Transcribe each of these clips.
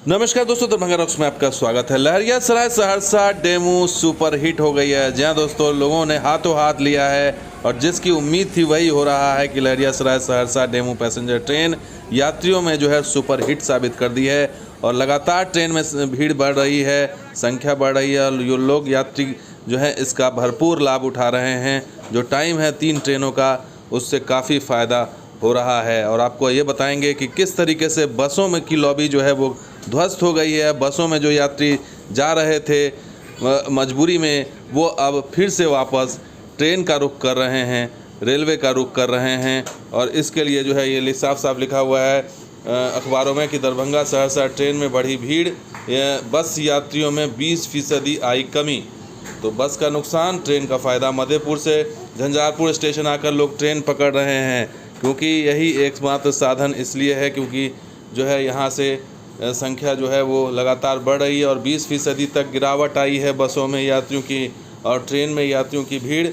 नमस्कार दोस्तों, दरभंगा रॉक्स में आपका स्वागत है। Laheriasarai Saharsa DEMU super hit हो गई है। जहां दोस्तों लोगों ने हाथों हाथ लिया है और जिसकी उम्मीद थी वही हो रहा है कि Laheriasarai Saharsa DEMU passenger train यात्रियों में जो है सुपर हिट साबित कर दी है और लगातार ट्रेन में भीड़ बढ़ रही है, संख्या बढ़ रही है और लोग यात्री जो है इसका भरपूर लाभ उठा रहे हैं। जो टाइम है 3 ट्रेनों का, उससे काफ़ी फ़ायदा हो रहा है और आपको ये बताएंगे कि किस तरीके से बसों में की लॉबी जो है वो ध्वस्त हो गई है। बसों में जो यात्री जा रहे थे मजबूरी में, वो अब फिर से वापस ट्रेन का रुख कर रहे हैं, रेलवे का रुख कर रहे हैं। और इसके लिए जो है ये साफ साफ लिखा हुआ है अखबारों में कि दरभंगा सहरसा ट्रेन में बढ़ी भीड़, बस यात्रियों में 20% आई कमी। तो बस का नुकसान, ट्रेन का फ़ायदा। मधेपुर से झंझारपुर स्टेशन आकर लोग ट्रेन पकड़ रहे हैं क्योंकि यही एकमात्र साधन इसलिए है क्योंकि जो है यहाँ से संख्या जो है वो लगातार बढ़ रही है और 20% तक गिरावट आई है बसों में यात्रियों की, और ट्रेन में यात्रियों की भीड़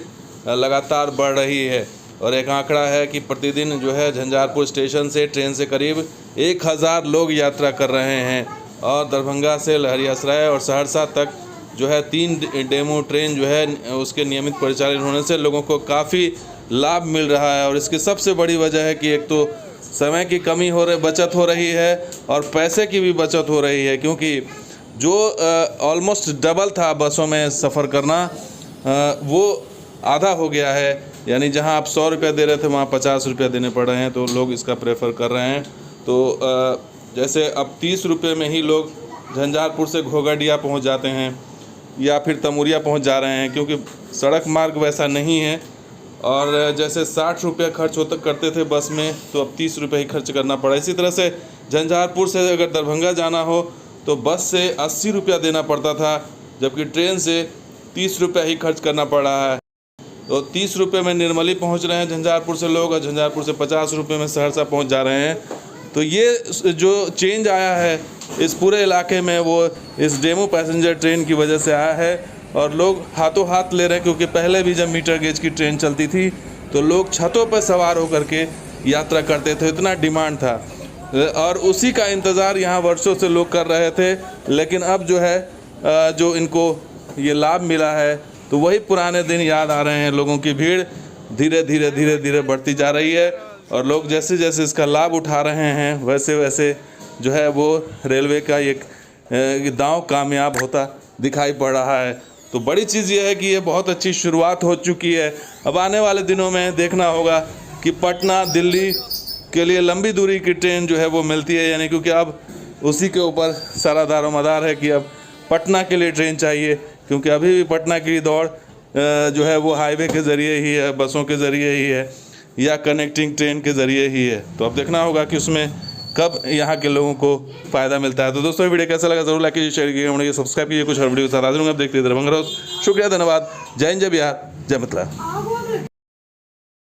लगातार बढ़ रही है। और एक आंकड़ा है कि प्रतिदिन जो है झंझारपुर स्टेशन से ट्रेन से करीब 1000 लोग यात्रा कर रहे हैं और दरभंगा से लहरियासराय और सहरसा तक जो है 3 डेमू ट्रेन जो है उसके नियमित परिचालन होने से लोगों को काफ़ी लाभ मिल रहा है। और इसकी सबसे बड़ी वजह है कि एक तो समय की कमी बचत हो रही है और पैसे की भी बचत हो रही है, क्योंकि जो ऑलमोस्ट डबल था बसों में सफ़र करना, वो आधा हो गया है। यानी जहां आप 100 रुपये दे रहे थे वहां 50 रुपये देने पड़ रहे हैं, तो लोग इसका प्रेफर कर रहे हैं। तो जैसे अब 30 रुपये में ही लोग झंझारपुर से घोघडिया पहुंच जाते हैं या फिर तमुरिया पहुंच जा रहे हैं, क्योंकि सड़क मार्ग वैसा नहीं है। और जैसे 60 रुपये खर्च करते थे बस में, तो अब 30 रुपये ही खर्च करना पड़ा। इसी तरह से झंझारपुर से अगर दरभंगा जाना हो तो बस से 80 रुपया देना पड़ता था, जबकि ट्रेन से 30 रुपया ही खर्च करना पड़ रहा है। तो 30 रुपये में निर्मली पहुंच रहे हैं झंझारपुर से लोग, और झंझारपुर से 50 रुपये में सहरसा पहुंच जा रहे हैं। तो ये जो चेंज आया है इस पूरे इलाके में, वो इस डेमू पैसेंजर ट्रेन की वजह से आया है। और लोग हाथों हाथ ले रहे हैं, क्योंकि पहले भी जब मीटर गेज की ट्रेन चलती थी तो लोग छतों पर सवार होकर के यात्रा करते थे, इतना डिमांड था और उसी का इंतज़ार यहाँ वर्षों से लोग कर रहे थे। लेकिन अब जो है जो इनको ये लाभ मिला है, तो वही पुराने दिन याद आ रहे हैं। लोगों की भीड़ धीरे धीरे बढ़ती जा रही है और लोग जैसे जैसे इसका लाभ उठा रहे हैं वैसे वैसे जो है वो रेलवे का एक दांव कामयाब होता दिखाई पड़ रहा है। तो बड़ी चीज़ ये है कि ये बहुत अच्छी शुरुआत हो चुकी है। अब आने वाले दिनों में देखना होगा कि पटना दिल्ली के लिए लंबी दूरी की ट्रेन जो है वो मिलती है, यानी क्योंकि अब उसी के ऊपर सारा दारोमदार है कि अब पटना के लिए ट्रेन चाहिए, क्योंकि अभी भी पटना की दौड़ जो है वो हाईवे के ज़रिए ही है, बसों के ज़रिए ही है या कनेक्टिंग ट्रेन के ज़रिए ही है। तो अब देखना होगा कि उसमें कब यहाँ के लोगों को फ़ायदा मिलता है। तो दोस्तों वीडियो कैसा लगा जरूर लाइक कीजिए, शेयर कीजिए, सब्सक्राइब कीजिए। कुछ हर वीडियो के साथ हाजिर हूँ। आप देखते हैं दरभंगा रॉक्स। शुक्रिया, धन्यवाद। जय हिंद, जय बिहार, जय मतलब।